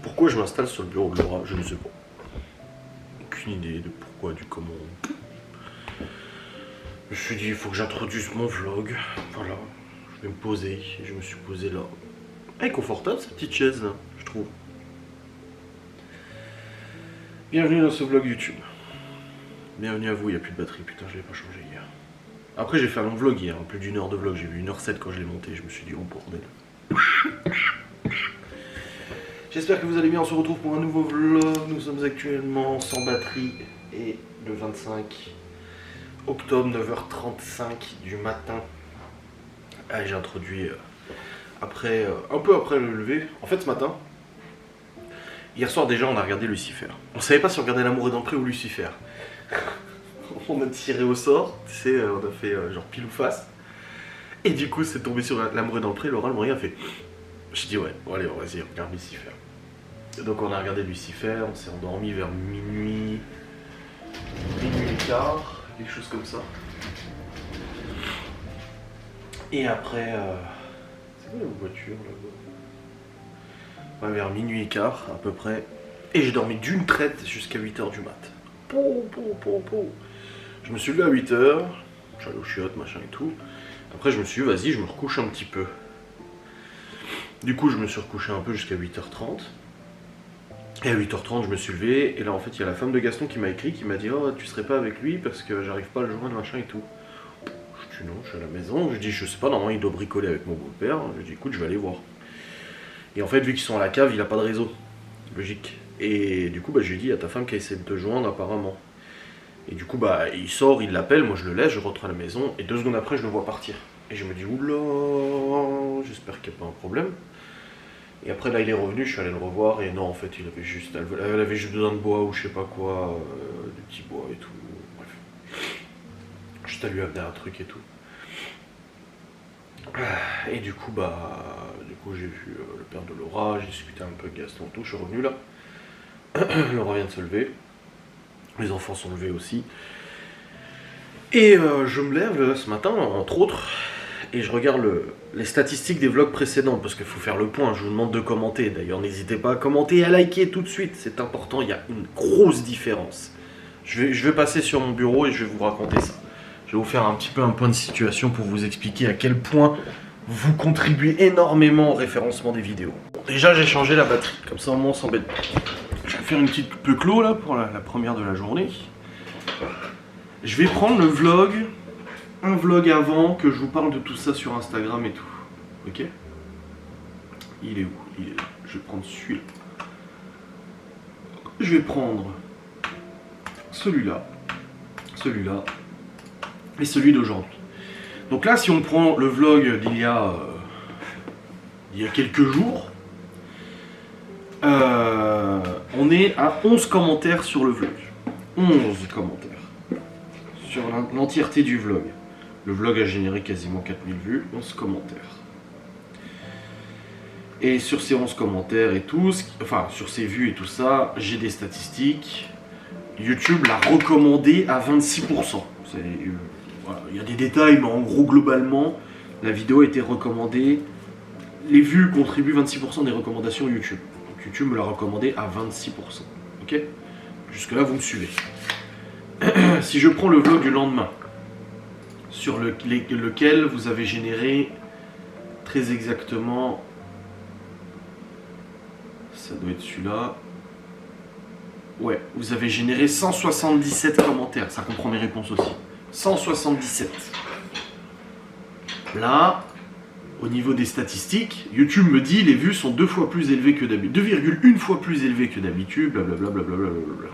Pourquoi je m'installe sur le bureau de Laura, je ne sais pas. Aucune idée de pourquoi, du comment. Je me suis dit, il faut que j'introduise mon vlog. Voilà, je vais me poser. Et je me suis posé là. Elle est confortable cette petite chaise là, je trouve. Bienvenue dans ce vlog YouTube. Bienvenue à vous, il n'y a plus de batterie, putain, je l'ai pas changé hier. Après j'ai fait un long vlog hier, plus d'une heure de vlog, j'ai vu 1h07 quand je l'ai monté, je me suis dit oh bordel. J'espère que vous allez bien, on se retrouve pour un nouveau vlog, nous sommes actuellement sans batterie et le 25 octobre 9h35 du matin. Ah, j'ai introduit après, un peu après le lever, en fait ce matin, hier soir déjà on a regardé Lucifer. On savait pas si on regardait L'amour est dans le pré ou Lucifer. On a tiré au sort, tu sais, on a fait genre pile ou face. Et du coup c'est tombé sur L'amour est dans le pré, Laura le moyen a fait. J'ai dit ouais, bon, allez vas-y, on regarde Lucifer. Et donc on a regardé Lucifer, on s'est endormi vers minuit et quart, quelque chose comme ça. Et après, c'est quoi la voiture là-bas? Ouais, vers minuit et quart à peu près. Et j'ai dormi d'une traite jusqu'à 8h du mat. Je me suis levé à 8h, j'allais au chiottes, machin et tout. Après je me suis dit, vas-y, je me recouche un petit peu. Du coup je me suis recouché un peu jusqu'à 8h30. Et à 8h30 je me suis levé. Et là en fait il y a la femme de Gaston qui m'a écrit, qui m'a dit, oh tu serais pas avec lui parce que j'arrive pas à le joindre, machin et tout. Je dis non, je suis à la maison. Je dis, je sais pas, normalement il doit bricoler avec mon beau-père. Je dis, écoute, je vais aller voir. Et en fait vu qu'ils sont à la cave, il a pas de réseau. Logique. Et du coup bah je lui ai dit, à ta femme qui a essayé de te joindre apparemment. Et du coup bah il sort, il l'appelle, moi je le laisse, je rentre à la maison. Et 2 secondes après je le vois partir. Et je me dis, oula, j'espère qu'il n'y a pas un problème. Et après là il est revenu, je suis allé le revoir. Et non en fait elle avait juste besoin de bois ou je sais pas quoi, du petit bois et tout. Bref. Juste à lui amener un truc et tout. Et du coup j'ai vu le père de Laura, j'ai discuté un peu de Gaston et tout, je suis revenu là. Laura vient de se lever. Les enfants sont levés aussi. Et je me lève là, ce matin, entre autres, et je regarde les statistiques des vlogs précédents, parce qu'il faut faire le point, je vous demande de commenter. D'ailleurs, n'hésitez pas à commenter et à liker tout de suite, c'est important, il y a une grosse différence. Je vais passer sur mon bureau et je vais vous raconter ça. Je vais vous faire un petit peu un point de situation pour vous expliquer à quel point vous contribuez énormément au référencement des vidéos. Bon, déjà, j'ai changé la batterie, comme ça au moins on s'embête pas. Je vais faire une petite peu clos là pour la première de la journée. Je vais prendre le vlog, un vlog avant que je vous parle de tout ça sur Instagram et tout. Ok? Il est où? Il est là. Je vais prendre celui-là. Je vais prendre celui-là, celui-là et celui d'aujourd'hui. Donc là, si on prend le vlog d'il y a quelques jours, on est à 11 commentaires sur le vlog. 11 commentaires sur l'entièreté du vlog. Le vlog a généré quasiment 4000 vues, 11 commentaires. Et sur ces 11 commentaires et tout, enfin sur ces vues et tout ça, j'ai des statistiques. YouTube l'a recommandé à 26%. Voilà, il y a des détails, mais en gros globalement, la vidéo a été recommandée. Les vues contribuent 26% des recommandations YouTube. Donc YouTube me l'a recommandé à 26%. Ok? Jusque là vous me suivez. Si je prends le vlog du lendemain, sur lequel vous avez généré très exactement, ça doit être celui-là, ouais, vous avez généré 177 commentaires, ça comprend mes réponses aussi, 177. Là, au niveau des statistiques, YouTube me dit les vues sont 2 fois plus élevées que d'habitude, 2,1 fois plus élevées que d'habitude, blablabla, blablabla.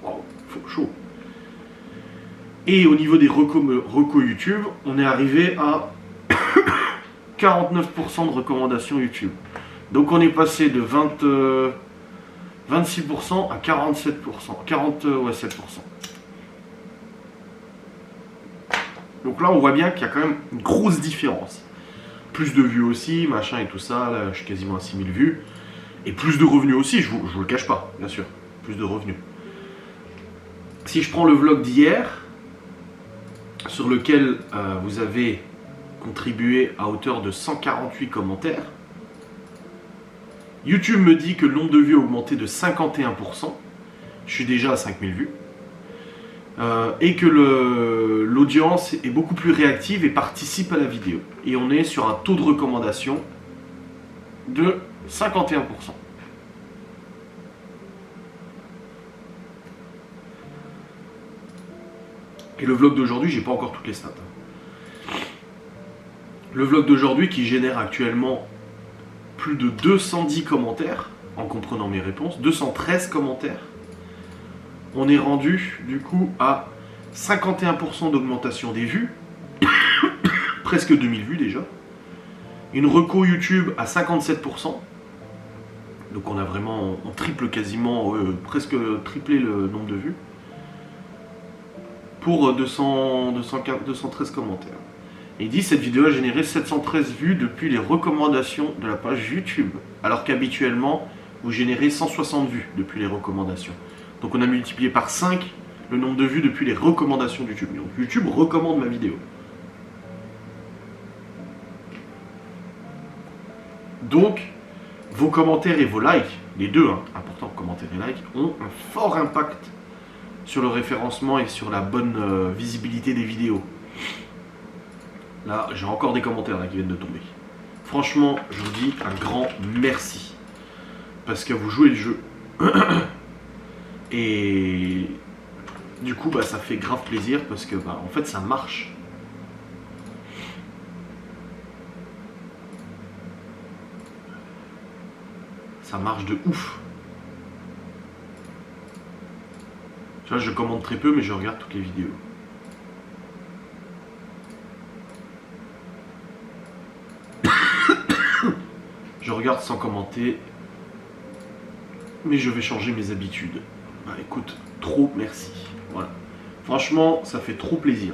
Waouh, chaud. Et au niveau des recos YouTube, on est arrivé à 49% de recommandations YouTube. Donc on est passé de 26% à 47%, 47%. Donc là on voit bien qu'il y a quand même une grosse différence. Plus de vues aussi, machin et tout ça, là je suis quasiment à 6000 vues. Et plus de revenus aussi, je vous le cache pas, bien sûr. Plus de revenus. Si je prends le vlog d'hier, sur lequel vous avez contribué à hauteur de 148 commentaires, YouTube me dit que le nombre de vues a augmenté de 51%. Je suis déjà à 5000 vues. Et que l'audience est beaucoup plus réactive et participe à la vidéo. Et on est sur un taux de recommandation de 51%. Et le vlog d'aujourd'hui, j'ai pas encore toutes les stats. Le vlog d'aujourd'hui qui génère actuellement plus de 210 commentaires, en comprenant mes réponses, 213 commentaires. On est rendu du coup à 51% d'augmentation des vues, presque 2000 vues déjà. Une reco YouTube à 57%. Donc on a vraiment, on triple quasiment, presque triplé le nombre de vues. Pour 213 commentaires. Et il dit cette vidéo a généré 713 vues depuis les recommandations de la page YouTube. Alors qu'habituellement, vous générez 160 vues depuis les recommandations. Donc on a multiplié par 5 le nombre de vues depuis les recommandations de YouTube. Donc YouTube recommande ma vidéo. Donc, vos commentaires et vos likes, les deux, important, commentaires et likes, ont un fort impact sur le référencement et sur la bonne visibilité des vidéos. Là, j'ai encore des commentaires là, qui viennent de tomber. Franchement, je vous dis un grand merci. Parce que vous jouez le jeu. Et du coup, ça fait grave plaisir parce que en fait, ça marche. Ça marche de ouf. Tu vois, je commente très peu, mais je regarde toutes les vidéos. Je regarde sans commenter, mais je vais changer mes habitudes. Écoute, trop merci. Voilà. Franchement, ça fait trop plaisir.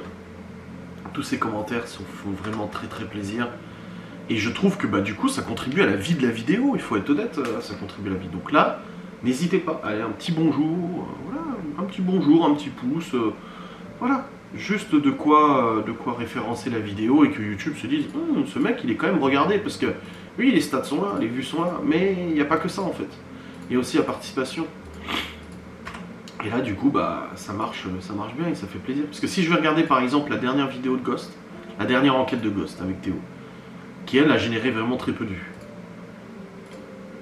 Tous ces commentaires font vraiment très très plaisir. Et je trouve que du coup, ça contribue à la vie de la vidéo. Il faut être honnête, ça contribue à la vie. Donc là, n'hésitez pas. Allez, un petit bonjour, voilà, un petit bonjour, un petit pouce, voilà. Juste de quoi référencer la vidéo et que YouTube se dise ce mec il est quand même regardé parce que oui les stats sont là, les vues sont là, mais il n'y a pas que ça en fait. Il y a aussi la participation. Et là du coup ça marche bien et ça fait plaisir. Parce que si je vais regarder par exemple la dernière vidéo de Ghost, la dernière enquête de Ghost avec Théo, qui elle a généré vraiment très peu de vues.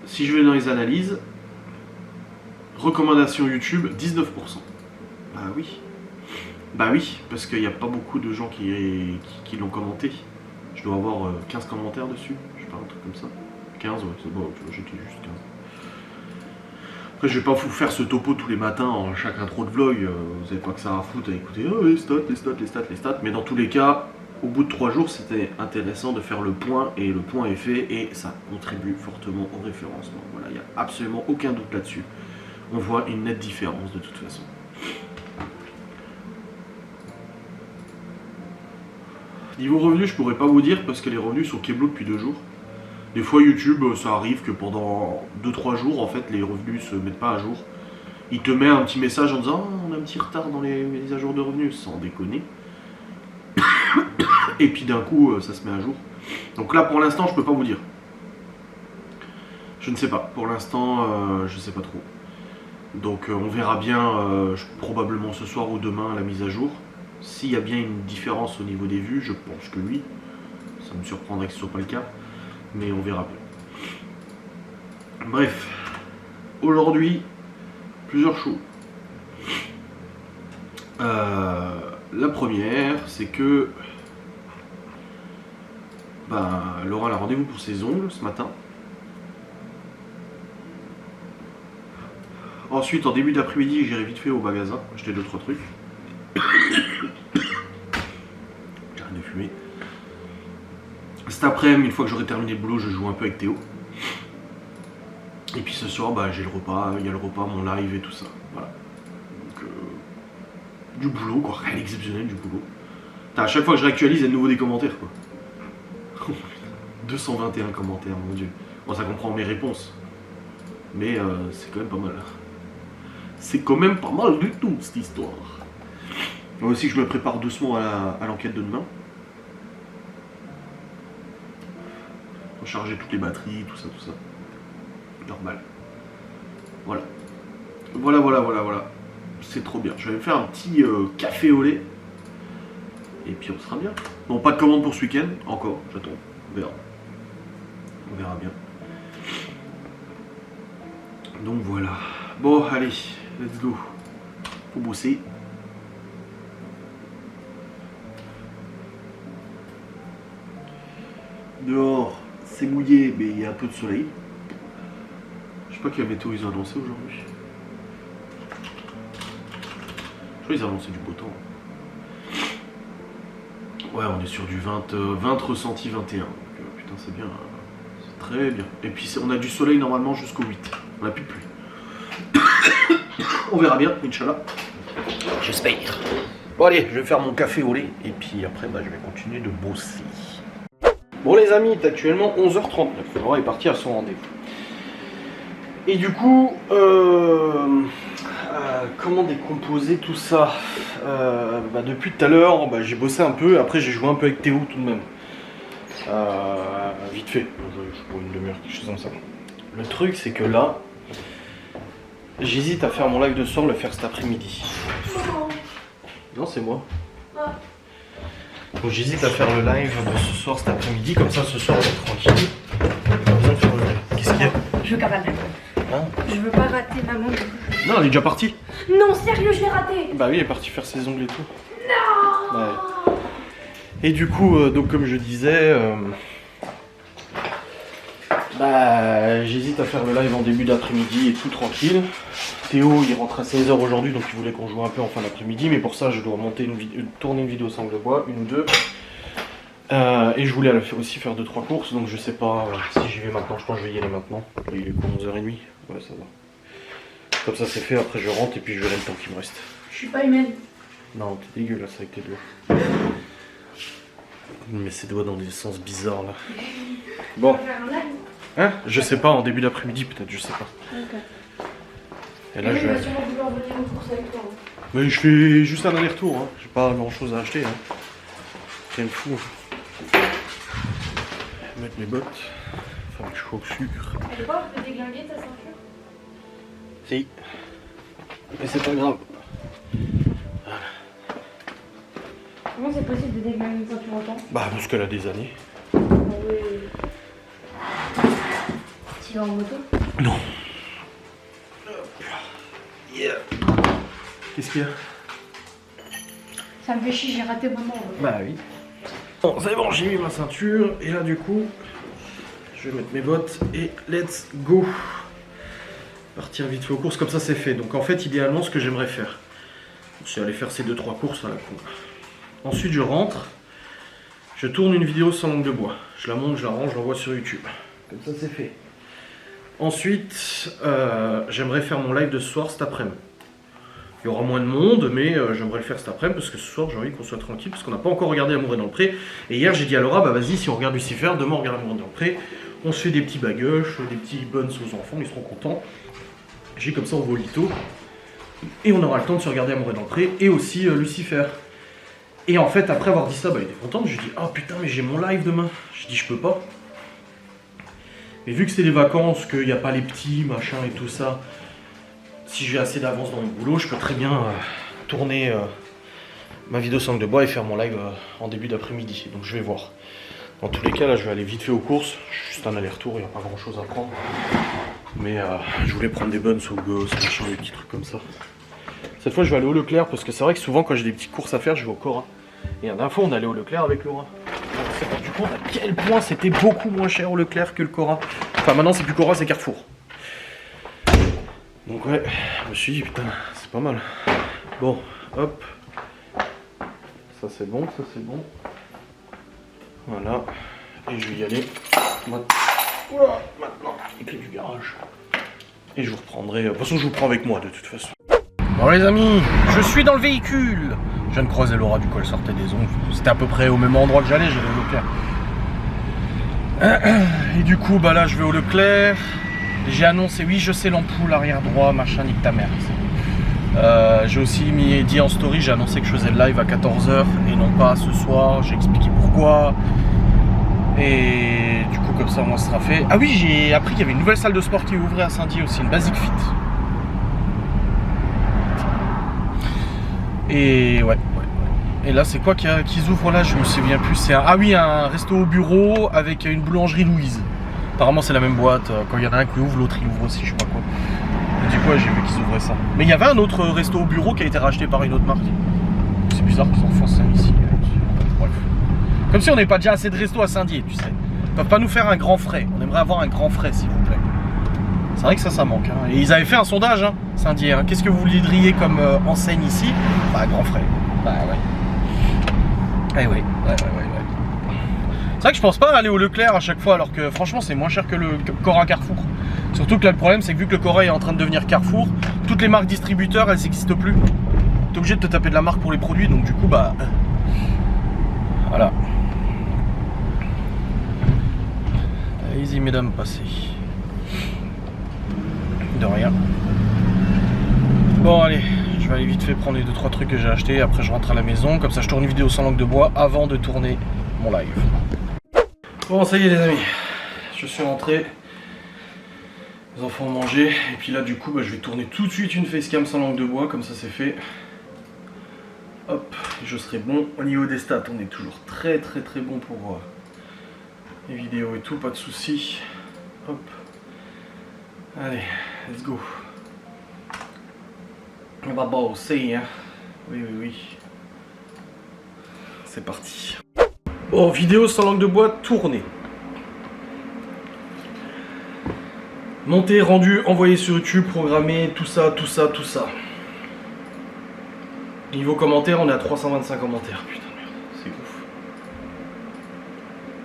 Si je vais dans les analyses, recommandations YouTube 19%. Oui, parce qu'il n'y a pas beaucoup de gens qui l'ont commenté. Je dois avoir 15 commentaires dessus, je sais pas, un truc comme ça. 15, ouais, c'est bon, j'étais juste 15. Après, je vais pas vous faire ce topo tous les matins en chaque intro de vlog, vous avez pas que ça à foutre à écouter les stats, mais dans tous les cas, au bout de 3 jours, c'était intéressant de faire le point, et le point est fait, et ça contribue fortement au référencement. Voilà, il n'y a absolument aucun doute là-dessus. On voit une nette différence de toute façon. Niveau revenus, je pourrais pas vous dire parce que les revenus sont keblo depuis 2 jours. Des fois YouTube, ça arrive que pendant 2-3 jours, en fait, les revenus se mettent pas à jour. Il te met un petit message en disant on a un petit retard dans les mises à jour de revenus, sans déconner. Et puis d'un coup, ça se met à jour. Donc là, pour l'instant, je peux pas vous dire. Je ne sais pas. Pour l'instant, je sais pas trop. Donc on verra bien probablement ce soir ou demain la mise à jour. S'il y a bien une différence au niveau des vues, je pense que oui. Ça me surprendrait que ce ne soit pas le cas. Mais on verra bien. Bref. Aujourd'hui, plusieurs choses. La première, c'est que Laura a rendez-vous pour ses ongles ce matin. Ensuite, en début d'après-midi, j'irai vite fait au magasin, acheter 2-3 trucs. J'arrête de fumer. Cet après-midi, une fois que j'aurai terminé le boulot, je joue un peu avec Théo. Et puis ce soir, j'ai le repas, il y a le repas, mon live et tout ça. Voilà. Donc, du boulot, quoi, rien d'exceptionnel, du boulot. À chaque fois que je réactualise, il y a de nouveau des commentaires, quoi. 221 commentaires, mon dieu. Bon, ça comprend mes réponses. Mais c'est quand même pas mal. C'est quand même pas mal du tout, cette histoire. Moi aussi, je me prépare doucement à l'enquête de demain. Recharger toutes les batteries, tout ça, tout ça. Normal. Voilà. Voilà. C'est trop bien. Je vais me faire un petit café au lait. Et puis on sera bien. Bon, pas de commande pour ce week-end. Encore, j'attends. On verra. On verra bien. Donc voilà. Bon, allez, let's go. Faut bosser. Dehors, c'est mouillé, mais il y a un peu de soleil. Je sais pas quelle météo ils ont annoncé aujourd'hui. Je crois qu'ils ont annoncé du beau temps. Ouais, on est sur du 20 ressenti 21. Donc, putain, c'est bien. C'est très bien. Et puis on a du soleil normalement jusqu'au 8. On n'a plus de pluie. On verra bien, Inch'Allah. J'espère. Bon allez, je vais faire mon café au lait. Et puis après, je vais continuer de bosser. Bon les amis, il est actuellement 11h39. Laura est partie à son rendez-vous. Et du coup, comment décomposer tout ça? Depuis tout à l'heure, j'ai bossé un peu. Après, j'ai joué un peu avec Théo tout de même. Vite fait. Pour une demi-heure, quelque chose comme ça. Le truc, c'est que là, j'hésite à faire mon live de soir, le faire cet après-midi. Non, c'est moi. Donc j'hésite à faire le live de ce soir cet après-midi, comme ça ce soir on est tranquille. Qu'est-ce qu'il y a? Je veux qu'à pas Je veux pas rater maman. Non, elle est déjà partie. Non, sérieux, je l'ai raté. Bah oui, elle est partie faire ses ongles et tout. Non. Ouais. Et du coup, donc comme je disais, j'hésite à faire le live en début d'après-midi et tout tranquille. Théo il rentre à 16h aujourd'hui, donc il voulait qu'on joue un peu en fin d'après-midi, mais pour ça je dois monter tourner une vidéo sangle de bois, une ou deux. Et je voulais aussi faire 2-3 courses, donc je sais pas si j'y vais maintenant, je pense que je vais y aller maintenant. Il est quoi, 11h30? Ouais, ça va. Comme ça c'est fait, après je rentre et puis je verrai le temps qu'il me reste. Je suis pas humaine. Non, t'es dégueulasse avec tes doigts. Mais ses doigts dans des sens bizarres là. Bon. Hein? Je sais pas, en début d'après-midi peut-être, je sais pas. Ok. Et là, je vais sûrement vouloir venir aux courses avec toi. Mais je fais juste un aller-retour, hein. J'ai pas grand chose à acheter. Hein. Rien de fou. Mettre mes bottes, faire mes choix au sucre. Elle est pas de déglinguer ta ceinture? Si. Mais c'est pas grave. Voilà. Comment c'est possible de déglinguer une ceinture autant? Parce qu'elle a des années. Ah oui. Tu vas en moto? Non. Yeah. Qu'est-ce qu'il y a? Ça me fait chier, j'ai raté vraiment. Bah oui. Bon, c'est bon, j'ai mis ma ceinture. Et là, du coup, je vais mettre mes bottes et let's go. Partir vite fait aux courses, comme ça c'est fait. Donc en fait, idéalement, ce que j'aimerais faire, c'est aller faire ces 2-3 courses à la con. Ensuite, je rentre. Je tourne une vidéo sans langue de bois. Je la monte, je la range, je l'envoie sur YouTube. Comme ça, c'est fait. Ensuite, j'aimerais faire mon live de ce soir cet après-midi. Il y aura moins de monde, mais j'aimerais le faire cet après-midi parce que ce soir j'ai envie qu'on soit tranquille parce qu'on n'a pas encore regardé Amour est dans le pré. Et hier j'ai dit à Laura, vas-y, si on regarde Lucifer, demain on regarde Amour est dans le pré. On se fait des petits baguettes, des petits buns aux enfants, ils seront contents. J'ai comme ça on va au lito. Et on aura le temps de se regarder Amour est dans le pré et aussi Lucifer. Et en fait, après avoir dit ça, il était content. Je lui dis, oh putain, mais j'ai mon live demain. Je dis, je peux pas. Mais vu que c'est les vacances, qu'il n'y a pas les petits, machin et tout ça, si j'ai assez d'avance dans mon boulot, je peux très bien tourner ma vidéo sangle de bois et faire mon live en début d'après-midi. Donc je vais voir. Dans tous les cas, là, je vais aller vite fait aux courses. Juste un aller-retour, il n'y a pas grand-chose à prendre. Mais je voulais prendre des buns au gosse, machin, des petits trucs comme ça. Cette fois, je vais aller au Leclerc parce que c'est vrai que souvent, quand j'ai des petites courses à faire, je vais au Cora. Et la dernière fois, on allait au Leclerc avec Laura. On s'est rendu compte à quel point c'était beaucoup moins cher au Leclerc que le Cora. Enfin, maintenant, c'est plus Cora, c'est Carrefour. Donc, ouais, je me suis dit, putain, c'est pas mal. Bon, hop. Ça, c'est bon, ça, c'est bon. Voilà. Et je vais y aller maintenant, les clés du garage. Et je vous reprendrai. De toute façon, je vous prends avec moi, de toute façon. Bon, les amis, je suis dans le véhicule. Je viens de croiser Laura, du coup elle sortait des ongles. C'était à peu près au même endroit que j'allais au Leclerc. Et du coup, là je vais au Leclerc. J'ai annoncé, oui je sais, l'ampoule arrière droit, machin, nique ta mère. J'ai aussi dit en story, j'ai annoncé que je faisais le live à 14h et non pas ce soir. J'ai expliqué pourquoi. Et du coup, comme ça, moi, ce sera fait. Ah oui, j'ai appris qu'il y avait une nouvelle salle de sport qui ouvrait à Saint-Dié aussi, une Basic Fit. Et ouais. Et là, c'est quoi qu'ils ouvrent là? Je me souviens plus. C'est ah oui, un resto au bureau avec une boulangerie Louise. Apparemment, c'est la même boîte. Quand il y en a un qui ouvre, l'autre il ouvre aussi, je sais pas quoi. Et du coup, j'ai vu qu'ils ouvraient ça. Mais il y avait un autre resto au bureau qui a été racheté par une autre marque. C'est bizarre qu'ils en fassent ça ici. Bref. Comme si on n'avait pas déjà assez de restos à Saint-Dié, tu sais. Ils peuvent pas nous faire un grand frais. On aimerait avoir un grand frais, s'il vous plaît. C'est vrai que ça manque. Hein. Et ils avaient fait un sondage, hein, Saint-Dié. Hein. Qu'est-ce que vous voudriez comme enseigne ici? Bah, grand frais. Bah, ouais. Eh oui, ouais. C'est vrai que je pense pas aller au Leclerc à chaque fois, alors que franchement, c'est moins cher que le Cora Carrefour. Surtout que là, le problème, c'est que vu que le Cora est en train de devenir Carrefour, toutes les marques distributeurs, elles n'existent plus. T'es obligé de te taper de la marque pour les produits, donc du coup, bah. Voilà. Allez-y, mesdames, passez. De rien. Bon, allez, je vais aller vite fait prendre les 2-3 trucs que j'ai achetés. Après, je rentre à la maison. Comme ça, je tourne une vidéo sans langue de bois avant de tourner mon live. Bon, ça y est, les amis. Je suis rentré. Les enfants ont mangé. Et puis là, du coup, bah, je vais tourner tout de suite une facecam sans langue de bois. Comme ça, c'est fait. Hop, je serai bon. Au niveau des stats, on est toujours très bon pour les vidéos et tout. Pas de soucis. Hop. Allez, let's go. On va bosser, hein. Oui. C'est parti. Bon, vidéo sans langue de bois tournée. Monté, rendu, envoyé sur YouTube, programmé, tout ça. Niveau commentaires, on est à 325 commentaires. Putain de merde, c'est ouf.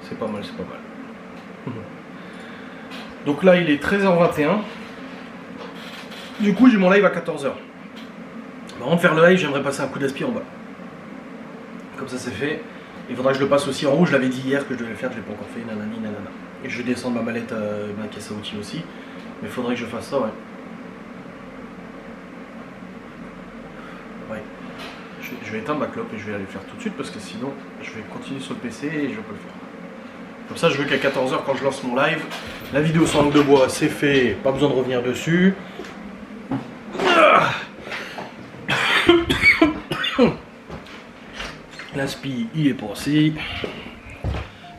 C'est pas mal. Donc là, il est 13h21. Du coup, j'ai mon live à 14h. Avant de faire le live, j'aimerais passer un coup d'aspi en bas. Comme ça, c'est fait. Il faudra que je le passe aussi en haut. Je l'avais dit hier que je devais le faire, je l'ai pas encore fait. Nanani, nanana. Et je vais descendre ma mallette, ma caisse à outils aussi. Mais il faudrait que je fasse ça, ouais. Je vais éteindre ma clope et je vais aller le faire tout de suite parce que sinon, je vais continuer sur le PC et je vais pas le faire. Comme ça, je veux qu'à 14h, quand je lance mon live, la vidéo sans langue de bois, c'est fait. Pas besoin de revenir dessus. L'aspi, il est passé.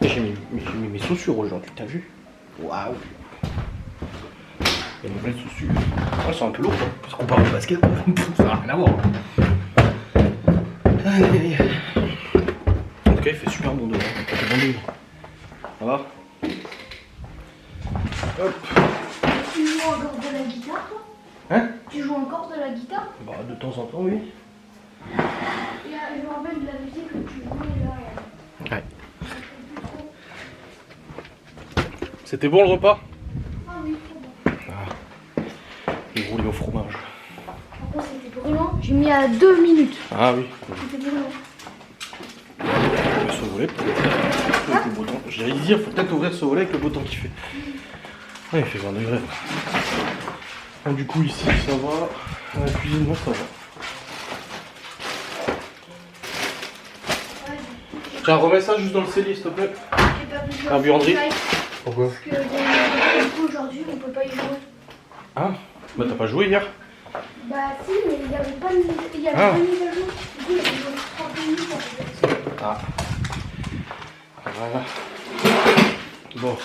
J'ai mis mes chaussures aujourd'hui, t'as vu? Waouh! Il y a une nouvelle chaussures. Elles sont un peu lourdes, hein, parce qu'on parle de basket. Ça n'a rien à voir. Allez. En tout cas, il fait super bon dehors. Ça va? Hop. Tu joues encore de la guitare, toi? Hein? Tu joues encore de la guitare? Bah, de temps en temps, oui. Je me rappelle de la musique que tu jouais là. Ouais. C'était bon le repas? Ah oui, trop bon. Ah. Il roulait au fromage. Par contre, c'était brûlant. J'ai mis à 2 minutes. Ah oui. C'était brûlant. Ouvrir ce volet peut-être avec le beau temps. J'allais dire, faut peut-être ouvrir ce volet avec le beau temps qu'il fait. Ouais, il fait 20 degrés. Donc, du coup, ici, ça va. La cuisine, moi, ça va. Tiens, remets ça juste dans le cellier, s'il te plaît. J'ai pas pu jouer La buanderie. Fortnite Pourquoi? Parce que du coup, aujourd'hui, on peut pas y jouer. Ah, bah t'as pas joué hier? Bah si, mais il n'y avait pas de mise à jour. Du coup, j'ai joué 30 minutes en fait. Ah. Voilà. Bon.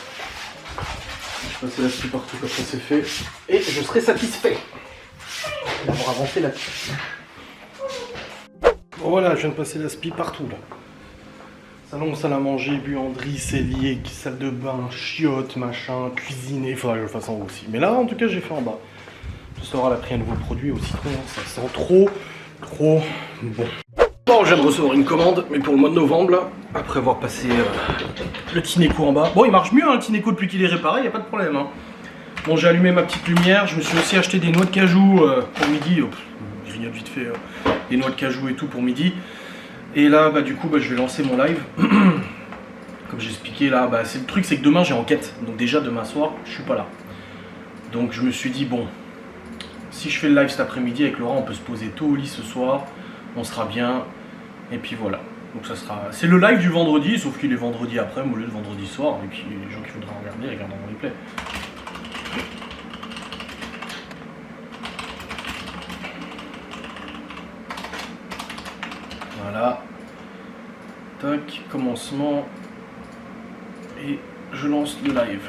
Je vais passer là-dessus partout comme ça c'est fait. Et je serai satisfait d'avoir avancé là-dessus. Bon voilà, je viens de passer l'aspi partout là. Salon, salle à manger, buanderie, cellier, salle de bain, chiottes, machin, cuisine, il faudra que je le fasse en haut aussi. Mais là, en tout cas, j'ai fait en bas. Ce soir, elle a pris un nouveau produit au citron, ça sent trop bon. Bon, je viens de recevoir une commande, mais pour le mois de novembre, là, après avoir passé le Tineco en bas. Bon, il marche mieux, hein, le Tineco, depuis qu'il est réparé, il n'y a pas de problème. Hein. Bon, j'ai allumé ma petite lumière, je me suis aussi acheté des noix de cajou pour midi. Je grignote vite fait des noix de cajou et tout pour midi. Et là, bah, du coup, bah, je vais lancer mon live. Comme j'ai expliqué, là, bah, le truc, c'est que demain, j'ai enquête. Donc déjà, demain soir, je suis pas là. Donc je me suis dit, bon, si je fais le live cet après-midi avec Laurent, on peut se poser tôt au lit ce soir. On sera bien. Et puis voilà. Donc ça sera... C'est le live du vendredi, sauf qu'il est vendredi après, au lieu de vendredi soir, et puis les gens qui voudraient regarder, regardent en replay. Voilà. Tac, commencement. Et je lance le live.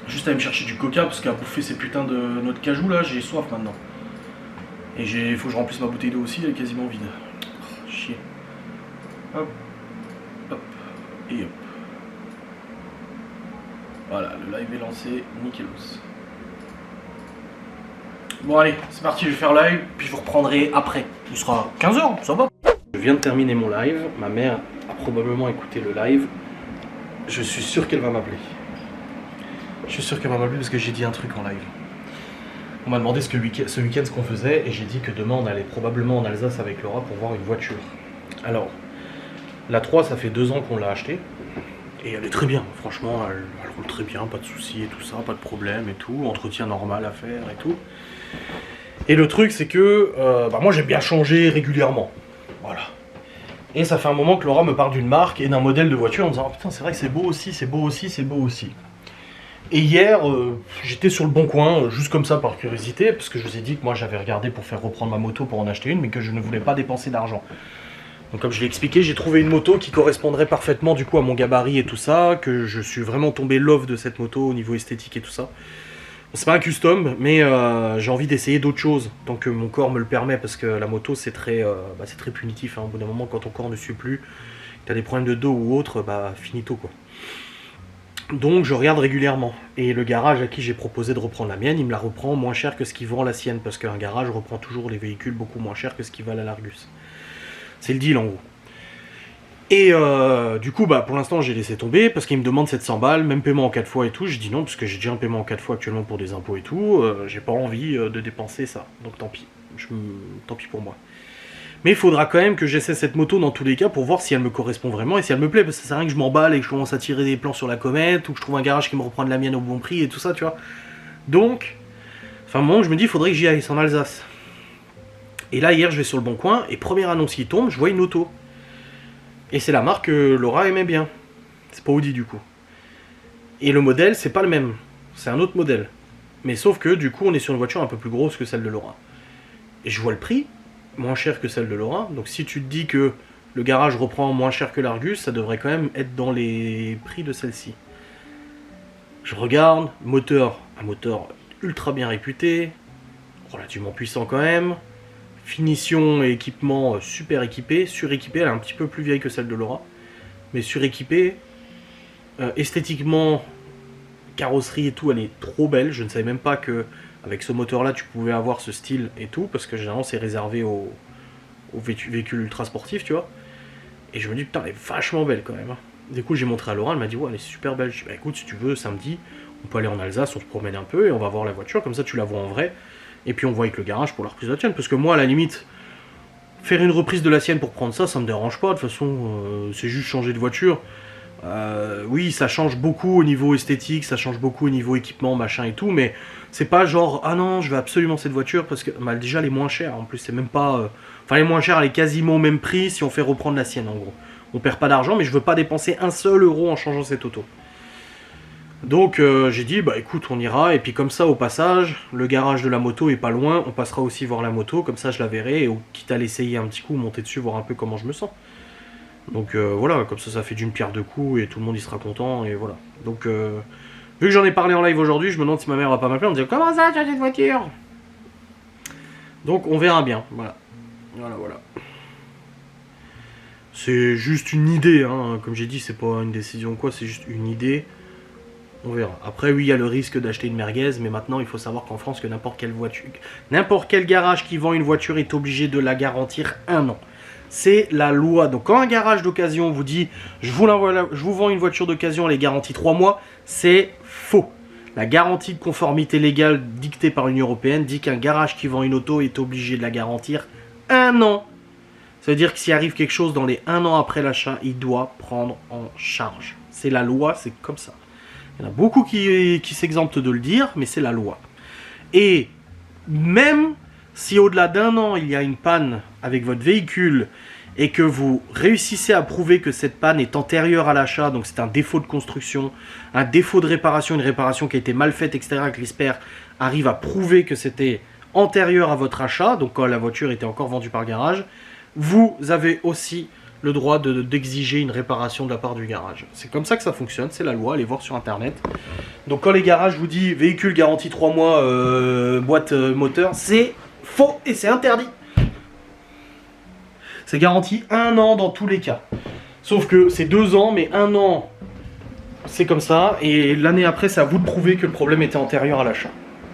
Juste à me chercher du coca, parce qu'à bouffer ces putains de noix de cajou là, j'ai soif maintenant. Et il faut que je remplisse ma bouteille d'eau aussi, elle est quasiment vide. Oh, chier. Hop, hop, et hop. Voilà, le live est lancé, nickelos. Bon allez, c'est parti, je vais faire live, puis je vous reprendrai après. Il sera 15h, ça va. Je viens de terminer mon live, ma mère a probablement écouté le live. Je suis sûr qu'elle va m'appeler. Je suis sûr qu'elle va m'appeler parce que j'ai dit un truc en live. On m'a demandé ce week-end ce qu'on faisait et j'ai dit que demain on allait probablement en Alsace avec Laura pour voir une voiture. Alors, la 3 ça fait 2 ans qu'on l'a achetée et elle est très bien, franchement elle roule très bien, pas de soucis et tout ça, pas de problème et tout, entretien normal à faire et tout. Et le truc c'est que moi j'aime bien changer régulièrement, voilà. Et ça fait un moment que Laura me parle d'une marque et d'un modèle de voiture en disant oh, putain c'est vrai que c'est beau aussi, c'est beau aussi, c'est beau aussi. Et hier, j'étais sur le bon coin, juste comme ça par curiosité, parce que je vous ai dit que moi j'avais regardé pour faire reprendre ma moto pour en acheter une, mais que je ne voulais pas dépenser d'argent. Donc comme je l'ai expliqué, j'ai trouvé une moto qui correspondrait parfaitement du coup à mon gabarit et tout ça, que je suis vraiment tombé love de cette moto au niveau esthétique et tout ça. C'est pas un custom, mais j'ai envie d'essayer d'autres choses, tant que mon corps me le permet, parce que la moto c'est très punitif, hein. Au bout d'un moment quand ton corps ne suit plus, t'as des problèmes de dos ou autre, finito quoi. Donc je regarde régulièrement, et le garage à qui j'ai proposé de reprendre la mienne, il me la reprend moins cher que ce qu'il vend la sienne, parce qu'un garage reprend toujours les véhicules beaucoup moins cher que ce qu'ils valent à l'Argus. C'est le deal en gros. Et du coup pour l'instant j'ai laissé tomber, parce qu'il me demande 700 balles, même paiement en 4 fois et tout, je dis non, parce que j'ai déjà un paiement en 4 fois actuellement pour des impôts et tout, j'ai pas envie de dépenser ça, donc tant pis, tant pis pour moi. Mais il faudra quand même que j'essaie cette moto dans tous les cas pour voir si elle me correspond vraiment et si elle me plaît, parce que ça sert à rien que je m'emballe et que je commence à tirer des plans sur la comète ou que je trouve un garage qui me reprend de la mienne au bon prix et tout ça, tu vois. Donc, à un moment je me dis il faudrait que j'y aille, c'est en Alsace. Et là hier je vais sur le bon coin et première annonce qui tombe, je vois une auto. Et c'est la marque que Laura aimait bien. C'est pas Audi du coup. Et le modèle c'est pas le même, c'est un autre modèle. Mais sauf que du coup on est sur une voiture un peu plus grosse que celle de Laura. Et je vois le prix, moins cher que celle de Laura, donc si tu te dis que le garage reprend moins cher que l'Argus, ça devrait quand même être dans les prix de celle-ci. Je regarde, moteur, un moteur ultra bien réputé, relativement puissant quand même, finition et équipement super équipé, suréquipé, elle est un petit peu plus vieille que celle de Laura, mais suréquipée, esthétiquement, carrosserie et tout, elle est trop belle, je ne savais même pas que avec ce moteur là tu pouvais avoir ce style et tout, parce que généralement c'est réservé aux véhicules ultra sportifs, tu vois. Et je me dis putain elle est vachement belle quand même, hein. Du coup j'ai montré à Laura, elle m'a dit ouais elle est super belle. Je dis écoute si tu veux samedi on peut aller en Alsace, on se promène un peu et on va voir la voiture, comme ça tu la vois en vrai. Et puis on voit avec le garage pour la reprise de la tienne, parce que moi à la limite faire une reprise de la sienne pour prendre ça me dérange pas, de toute façon c'est juste changer de voiture. Oui, ça change beaucoup au niveau esthétique, ça change beaucoup au niveau équipement, machin et tout, mais c'est pas genre ah non, je veux absolument cette voiture parce que déjà elle est moins chère. En plus, c'est même pas. Enfin, elle est moins chère, elle est quasiment au même prix si on fait reprendre la sienne en gros. On perd pas d'argent, mais je veux pas dépenser un seul euro en changeant cette auto. Donc j'ai dit bah écoute, on ira, et puis comme ça au passage, le garage de la moto est pas loin, on passera aussi voir la moto, comme ça je la verrai, et quitte à l'essayer un petit coup, monter dessus, voir un peu comment je me sens. Donc voilà, comme ça fait d'une pierre deux coups et tout le monde y sera content et voilà. Donc vu que j'en ai parlé en live aujourd'hui, je me demande si ma mère va pas m'appeler en me disant comment ça tu as cette voiture. Donc on verra bien, voilà. Voilà. C'est juste une idée, hein. Comme j'ai dit, c'est pas une décision quoi, c'est juste une idée. On verra. Après oui, il y a le risque d'acheter une merguez, mais maintenant il faut savoir qu'en France que n'importe quel garage qui vend une voiture est obligé de la garantir 1 an. C'est la loi. Donc quand un garage d'occasion vous dit je vous vends une voiture d'occasion, elle est garantie 3 mois, c'est faux. La garantie de conformité légale dictée par l'Union Européenne dit qu'un garage qui vend une auto est obligé de la garantir 1 an. Ça veut dire que s'il arrive quelque chose dans les 1 an après l'achat, il doit prendre en charge. C'est la loi, c'est comme ça. Il y en a beaucoup qui s'exemptent de le dire, mais c'est la loi. Et même si au-delà d'1 an, il y a une panne avec votre véhicule et que vous réussissez à prouver que cette panne est antérieure à l'achat, donc c'est un défaut de construction, un défaut de réparation, une réparation qui a été mal faite, etc., que l'expert arrive à prouver que c'était antérieur à votre achat, donc quand la voiture était encore vendue par garage, vous avez aussi le droit d'exiger une réparation de la part du garage. C'est comme ça que ça fonctionne, c'est la loi, allez voir sur internet. Donc quand les garages vous disent véhicule garantie 3 mois, boîte moteur, c'est faux et c'est interdit. C'est garanti 1 an dans tous les cas. Sauf que c'est 2 ans, mais 1 an, c'est comme ça. Et l'année après, c'est à vous de prouver que le problème était antérieur à l'achat.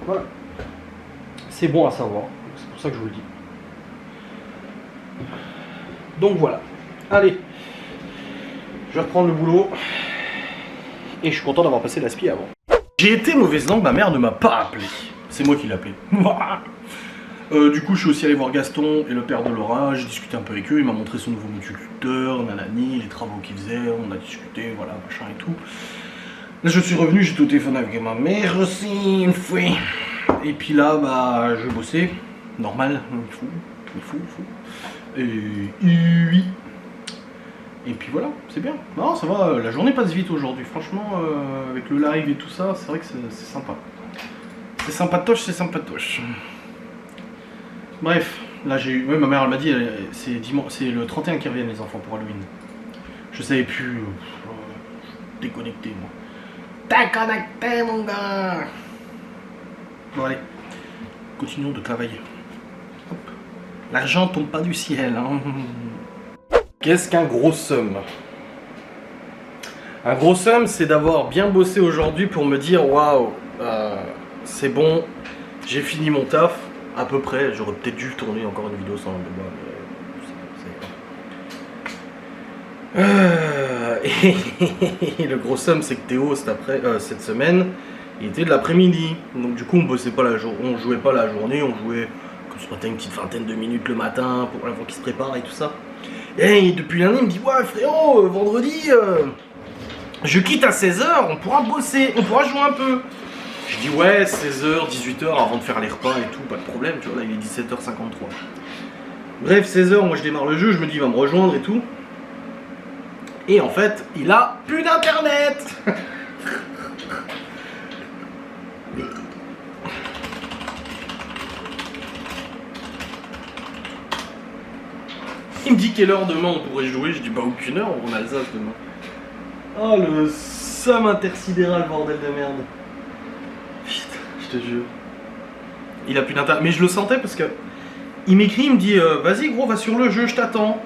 Voilà. C'est bon à savoir. C'est pour ça que je vous le dis. Donc voilà. Allez. Je vais reprendre le boulot. Et je suis content d'avoir passé l'aspi avant. J'ai été mauvaise langue, ma mère ne m'a pas appelé. C'est moi qui l'ai appelé. Du coup, je suis aussi allé voir Gaston et le père de Laura, j'ai discuté un peu avec eux, il m'a montré son nouveau multiculteur, nanani, les travaux qu'il faisait, on a discuté, voilà, machin et tout. Là, je suis revenu, j'étais au téléphone avec ma mère aussi, une fois. Et puis là, bah, je bossais, normal, il faut. Et oui. Et puis voilà, c'est bien. Non, ça va, la journée passe vite aujourd'hui, franchement, avec le live et tout ça, c'est vrai que c'est sympa. C'est sympatoche. Bref, là j'ai eu. Ouais, ma mère elle m'a dit c'est le 31 qui reviennent les enfants pour Halloween. Je savais plus. Déconnecté moi. T'es connecté mon gars. Bon allez, continuons de travailler. Hop. L'argent tombe pas du ciel. Hein. Qu'est-ce qu'un gros somme? Un gros somme, c'est d'avoir bien bossé aujourd'hui pour me dire waouh, c'est bon, j'ai fini mon taf. À peu près, j'aurais peut-être dû tourner encore une vidéo sans le débat. Et le gros somme, c'est que Théo, cette semaine, il était de l'après-midi. Donc du coup, on bossait pas on jouait pas la journée, on jouait comme ce matin une petite vingtaine de minutes le matin pour avant qu'il se prépare et tout ça. Et depuis lundi, il me dit ouais frérot, vendredi, je quitte à 16h, on pourra bosser, on pourra jouer un peu. Je dis ouais, 16h, 18h avant de faire les repas et tout, pas de problème, tu vois, là il est 17h53. Bref, 16h, moi je démarre le jeu, je me dis il va me rejoindre et tout. Et en fait, il a plus d'internet. Il me dit quelle heure demain on pourrait jouer, je dis bah aucune heure, on a Alsace demain. Oh le somme intersidéral, bordel de merde. Putain, je te jure. Il a plus d'internet. Mais je le sentais parce que il m'écrit, il me dit vas-y gros, va sur le jeu, je t'attends.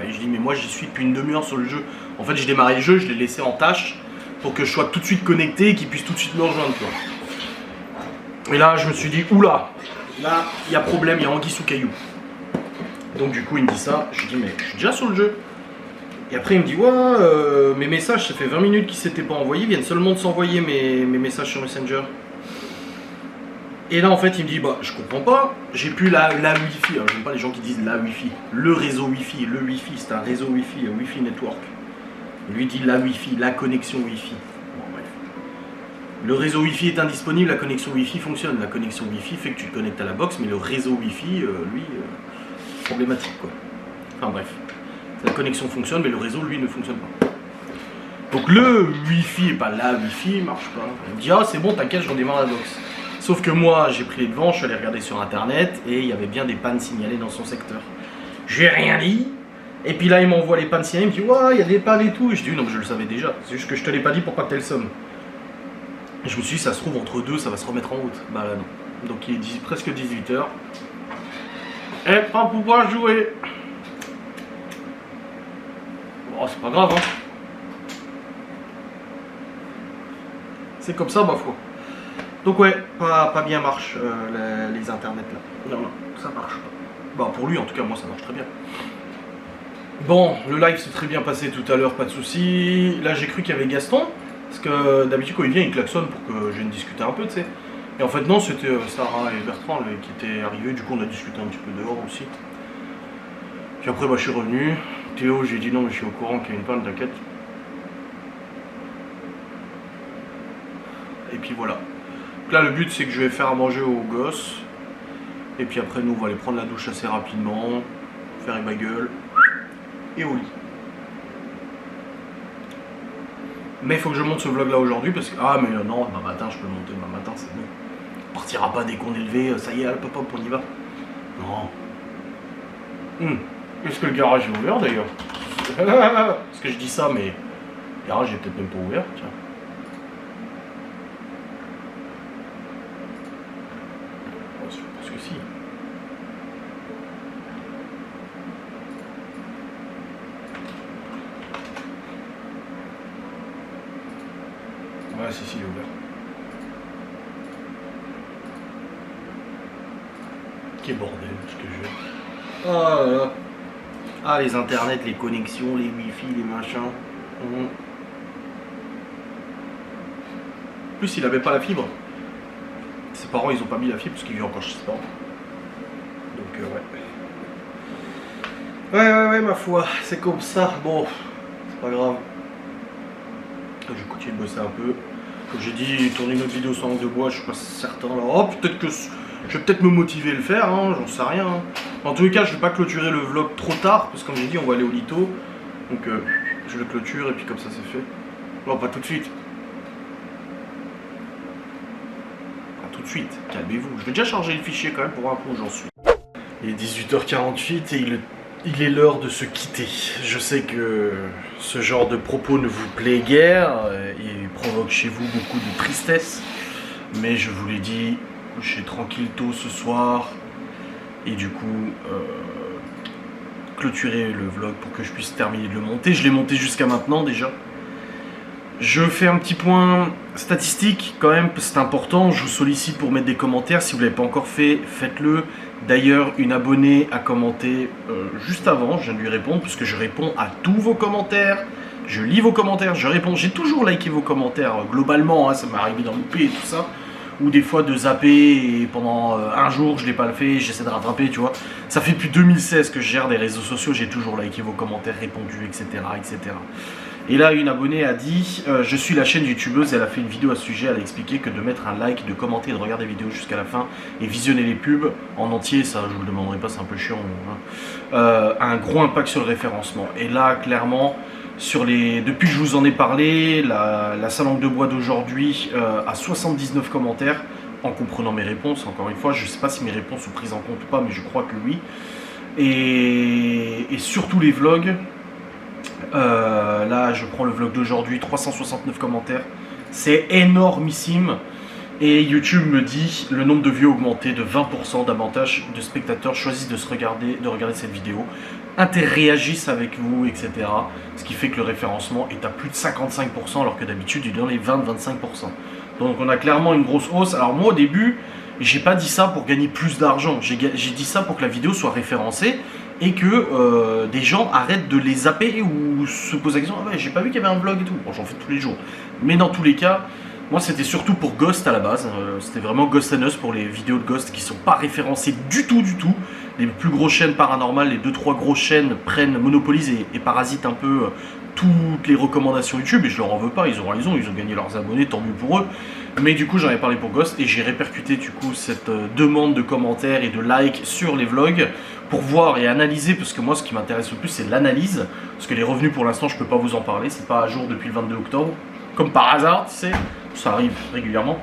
Et je dis mais moi j'y suis depuis une demi-heure sur le jeu. En fait j'ai démarré le jeu, je l'ai laissé en tâche pour que je sois tout de suite connecté et qu'il puisse tout de suite me rejoindre. Quoi. Et là je me suis dit oula, là il y a problème, il y a anguille sous caillou. Donc du coup il me dit ça, je lui dis mais je suis déjà sur le jeu. Et après il me dit ouais, mes messages, ça fait 20 minutes qu'ils s'étaient pas envoyés, ils viennent seulement de s'envoyer mes messages sur Messenger. Et là en fait il me dit bah je comprends pas, j'ai plus la Wi-Fi, alors j'aime pas les gens qui disent la Wi-Fi, le réseau Wi-Fi, le Wi-Fi c'est un réseau Wi-Fi, un Wi-Fi network. Lui dit la Wi-Fi, la connexion Wi-Fi. Bon bref. Le réseau Wi-Fi est indisponible, la connexion Wi-Fi fonctionne. La connexion Wi-Fi fait que tu te connectes à la box, mais le réseau Wi-Fi, lui, problématique quoi. Enfin bref. La connexion fonctionne, mais le réseau lui ne fonctionne pas. Donc le Wi-Fi et pas la Wi-Fi marche pas. Il me dit ah c'est bon t'inquiète je redémarre la box. Sauf que moi j'ai pris les devants, je suis allé regarder sur internet et il y avait bien des pannes signalées dans son secteur. J'ai rien dit. Et puis là il m'envoie les pannes signalées, il me dit ouais il y a des pannes et tout. Et je dis non mais je le savais déjà, c'est juste que je te l'ai pas dit pour pas que t'aies le somme. Et je me suis dit ça se trouve entre deux ça va se remettre en route. Bah là non. Donc il est presque 18h. Et pas pouvoir jouer. Oh c'est pas grave hein. C'est comme ça ma foi. Donc ouais, pas bien marche les internets là. Non, ça marche pas. Bah pour lui en tout cas, moi ça marche très bien. Bon, le live s'est très bien passé tout à l'heure, pas de soucis. Là j'ai cru qu'il y avait Gaston, parce que d'habitude quand il vient il klaxonne pour que je vienne discuter un peu, tu sais. Et en fait non, c'était Sarah et Bertrand qui étaient arrivés, du coup on a discuté un petit peu dehors aussi. Puis après bah, je suis revenu. Théo, j'ai dit non mais je suis au courant qu'il y a une panne, t'inquiète. Et puis voilà. Donc là le but c'est que je vais faire à manger aux gosses. Et puis après nous on va aller prendre la douche assez rapidement. fermer ma gueule et au lit. Mais il faut que je monte ce vlog là aujourd'hui parce que... Ah mais non, demain matin je peux le monter, demain matin c'est bon. On partira pas dès qu'on est levé, ça y est, hop hop, on y va. Non. Est-ce que le garage est ouvert d'ailleurs? Parce que je dis ça mais le garage est peut-être même pas ouvert, tiens. Oh, je pense que si. Ouais, si, il est ouvert. Quel bordel, je te jure. Ah là là. Ah, les internets, les connexions, les wifi, les machins. En plus, il avait pas la fibre. Ses parents, ils ont pas mis la fibre parce qu'il vit encore chez ses parents. Donc, ouais. Ouais, ma foi, c'est comme ça. Bon, c'est pas grave. Je vais continuer de bosser un peu. Comme j'ai dit, tourner une autre vidéo sans langue de bois, je suis pas certain. Alors, oh, peut-être que je vais peut-être me motiver à le faire, hein, j'en sais rien. Hein. En tous les cas, je vais pas clôturer le vlog trop tard, parce que comme j'ai dit, on va aller au lito. Donc, je le clôture et puis comme ça, c'est fait. Non, pas tout de suite. Pas tout de suite, calmez-vous. Je vais déjà charger le fichier quand même pour voir un peu où j'en suis. Il est 18h48 et il est l'heure de se quitter. Je sais que ce genre de propos ne vous plaît guère, il provoque chez vous beaucoup de tristesse, mais je vous l'ai dit, couchez tranquille tôt ce soir, et du coup, clôturer le vlog pour que je puisse terminer de le monter. Je l'ai monté jusqu'à maintenant déjà. Je fais un petit point statistique quand même, c'est important, je vous sollicite pour mettre des commentaires, si vous ne l'avez pas encore fait, faites-le. D'ailleurs, une abonnée a commenté juste avant, je viens de lui répondre, puisque je réponds à tous vos commentaires, je lis vos commentaires, je réponds, j'ai toujours liké vos commentaires globalement, hein, ça m'est arrivé d'en louper et tout ça, ou des fois de zapper et pendant un jour je l'ai pas fait, j'essaie de rattraper, tu vois. Ça fait depuis 2016 que je gère des réseaux sociaux, j'ai toujours liké vos commentaires, répondu, etc. etc. Et là, une abonnée a dit je suis la chaîne youtubeuse, elle a fait une vidéo à ce sujet, elle a expliqué que de mettre un like, de commenter et de regarder les vidéos jusqu'à la fin et visionner les pubs en entier, ça je vous le demanderai pas, c'est un peu chiant, hein, a un gros impact sur le référencement. Et là, clairement, depuis que je vous en ai parlé, la Salangue de bois d'aujourd'hui a 79 commentaires, en comprenant mes réponses, encore une fois, je sais pas si mes réponses sont prises en compte ou pas, mais je crois que oui. Et surtout les vlogs. Là je prends le vlog d'aujourd'hui, 369 commentaires, c'est énormissime. Et YouTube me dit le nombre de vues a augmenté de 20%, davantage de spectateurs choisissent de regarder cette vidéo, réagissent avec vous, etc. Ce qui fait que le référencement est à plus de 55%, alors que d'habitude il est dans les 20-25%. Donc on a clairement une grosse hausse. Alors moi au début, j'ai pas dit ça pour gagner plus d'argent, j'ai dit ça pour que la vidéo soit référencée et que des gens arrêtent de les zapper ou se posent la question ah ouais, j'ai pas vu qu'il y avait un vlog et tout. Bon, j'en fais tous les jours. Mais dans tous les cas, moi c'était surtout pour Ghost à la base. C'était vraiment Ghost and Us pour les vidéos de Ghost qui sont pas référencées du tout. Les plus grosses chaînes paranormales, les 2-3 grosses chaînes monopolisent et parasitent un peu toutes les recommandations YouTube, et je leur en veux pas, ils ont raison, ils ont gagné leurs abonnés, tant mieux pour eux. Mais du coup j'en ai parlé pour Ghost et j'ai répercuté du coup cette demande de commentaires et de likes sur les vlogs pour voir et analyser, parce que moi ce qui m'intéresse le plus c'est l'analyse, parce que les revenus pour l'instant je peux pas vous en parler, c'est pas à jour depuis le 22 octobre, comme par hasard, tu sais, ça arrive régulièrement.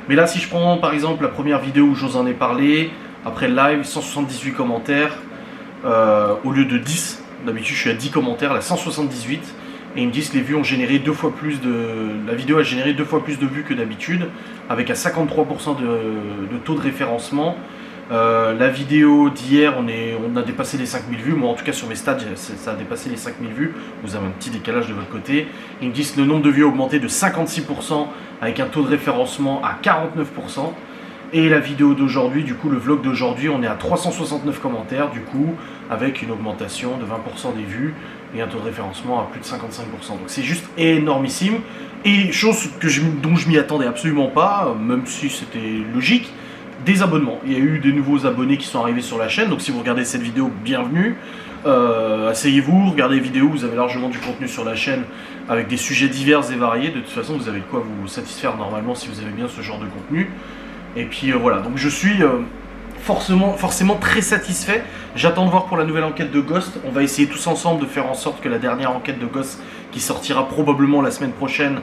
Mais là si je prends par exemple la première vidéo où je vous en ai parlé, après le live, 178 commentaires au lieu de 10, d'habitude je suis à 10 commentaires, là 178. Et ils me disent que les vues ont généré 2 fois plus la vidéo a généré 2 fois plus de vues que d'habitude, avec à 53% de taux de référencement. La vidéo d'hier, on a dépassé les 5000 vues. Moi en tout cas sur mes stats, ça a dépassé les 5000 vues. Vous avez un petit décalage de votre côté. Ils me disent que le nombre de vues a augmenté de 56%, avec un taux de référencement à 49%. Et la vidéo d'aujourd'hui, du coup le vlog d'aujourd'hui, on est à 369 commentaires, du coup, avec une augmentation de 20% des vues et un taux de référencement à plus de 55%. Donc c'est juste énormissime. Et chose dont je m'y attendais absolument pas, même si c'était logique, des abonnements. Il y a eu des nouveaux abonnés qui sont arrivés sur la chaîne, donc si vous regardez cette vidéo, bienvenue. Asseyez-vous, regardez les vidéos, vous avez largement du contenu sur la chaîne avec des sujets divers et variés. De toute façon, vous avez de quoi vous satisfaire normalement si vous aimez bien ce genre de contenu. Et puis voilà, donc je suis forcément très satisfait. J'attends de voir pour la nouvelle enquête de Ghost. On va essayer tous ensemble de faire en sorte que la dernière enquête de Ghost, qui sortira probablement la semaine prochaine,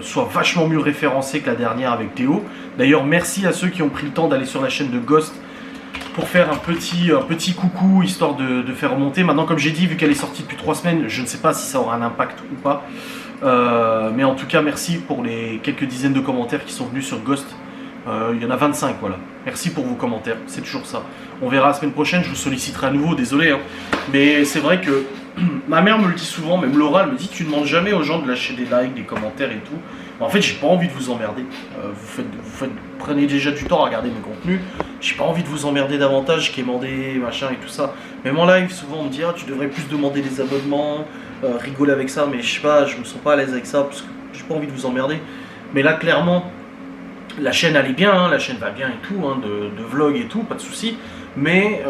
soit vachement mieux référencée que la dernière avec Théo. D'ailleurs, merci à ceux qui ont pris le temps d'aller sur la chaîne de Ghost pour faire un petit coucou, histoire de faire remonter. Maintenant, comme j'ai dit, vu qu'elle est sortie depuis 3 semaines, je ne sais pas si ça aura un impact ou pas. Mais en tout cas, merci pour les quelques dizaines de commentaires qui sont venus sur Ghost. Il y en a 25, voilà. Merci pour vos commentaires, c'est toujours ça. On verra la semaine prochaine, je vous solliciterai à nouveau, désolé. Hein. Mais c'est vrai que ma mère me le dit souvent, même Laura, elle me dit, tu ne demandes jamais aux gens de lâcher des likes, des commentaires et tout. Mais en fait, j'ai pas envie de vous emmerder. Prenez déjà du temps à regarder mes contenus. J'ai pas envie de vous emmerder davantage, quémander, machin et tout ça. Même en live, souvent on me dit, ah, tu devrais plus demander des abonnements, rigoler avec ça, mais je sais pas, je me sens pas à l'aise avec ça, parce que j'ai pas envie de vous emmerder. Mais là, clairement, la chaîne allait bien, hein, la chaîne va bien et tout, hein, de vlog et tout, pas de soucis. Mais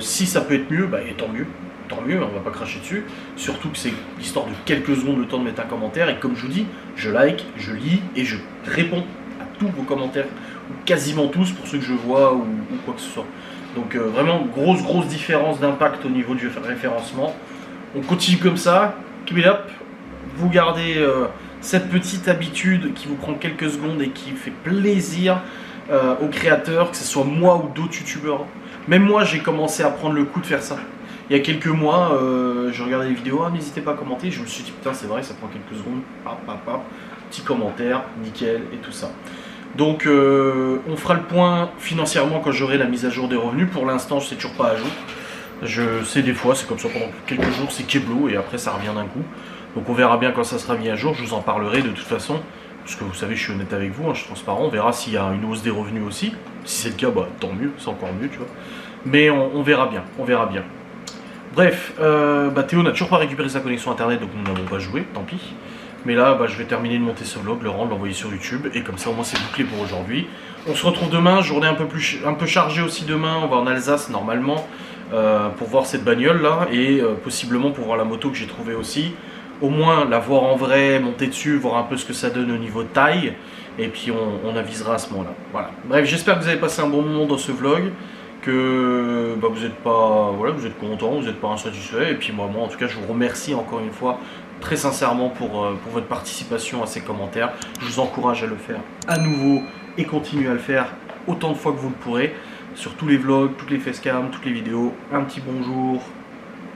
si ça peut être mieux, bah tant mieux, on va pas cracher dessus. Surtout que c'est l'histoire de quelques secondes le temps de mettre un commentaire. Et comme je vous dis, je like, je lis et je réponds à tous vos commentaires, ou quasiment tous pour ceux que je vois ou quoi que ce soit. Donc vraiment grosse différence d'impact au niveau du référencement. On continue comme ça, keep it up, vous gardez cette petite habitude qui vous prend quelques secondes et qui fait plaisir aux créateurs, que ce soit moi ou d'autres youtubeurs. Même moi, j'ai commencé à prendre le coup de faire ça. Il y a quelques mois, je regardais les vidéos, n'hésitez pas à commenter. Je me suis dit, putain, c'est vrai, ça prend quelques secondes. Petit commentaire, nickel, et tout ça. Donc, on fera le point financièrement quand j'aurai la mise à jour des revenus. Pour l'instant, je sais toujours pas à jour. Je sais des fois, c'est comme ça pendant quelques jours, c'est keblo, et après, ça revient d'un coup. Donc, on verra bien quand ça sera mis à jour. Je vous en parlerai de toute façon. Parce que vous savez, je suis honnête avec vous, hein, je suis transparent. On verra s'il y a une hausse des revenus aussi. Si c'est le cas, bah, tant mieux, c'est encore mieux, tu vois. Mais on verra bien, on verra bien. Bref, Théo n'a toujours pas récupéré sa connexion internet, donc nous n'avons pas joué, tant pis. Mais là, je vais terminer de monter ce vlog, le rendre, l'envoyer sur YouTube, et comme ça au moins c'est bouclé pour aujourd'hui. On se retrouve demain, journée un peu chargée aussi demain, on va en Alsace normalement, pour voir cette bagnole là, et possiblement pour voir la moto que j'ai trouvée aussi. Au moins la voir en vrai, monter dessus, voir un peu ce que ça donne au niveau taille, et puis on avisera à ce moment-là. Voilà. Bref, j'espère que vous avez passé un bon moment dans ce vlog, que vous n'êtes pas, voilà, vous êtes content, vous n'êtes pas insatisfait, et puis moi en tout cas je vous remercie encore une fois très sincèrement pour votre participation à ces commentaires. Je vous encourage à le faire à nouveau et continuez à le faire autant de fois que vous le pourrez sur tous les vlogs, toutes les facecam, toutes les vidéos. Un petit bonjour,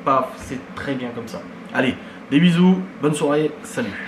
paf, c'est très bien comme ça. Allez, des bisous, bonne soirée, salut.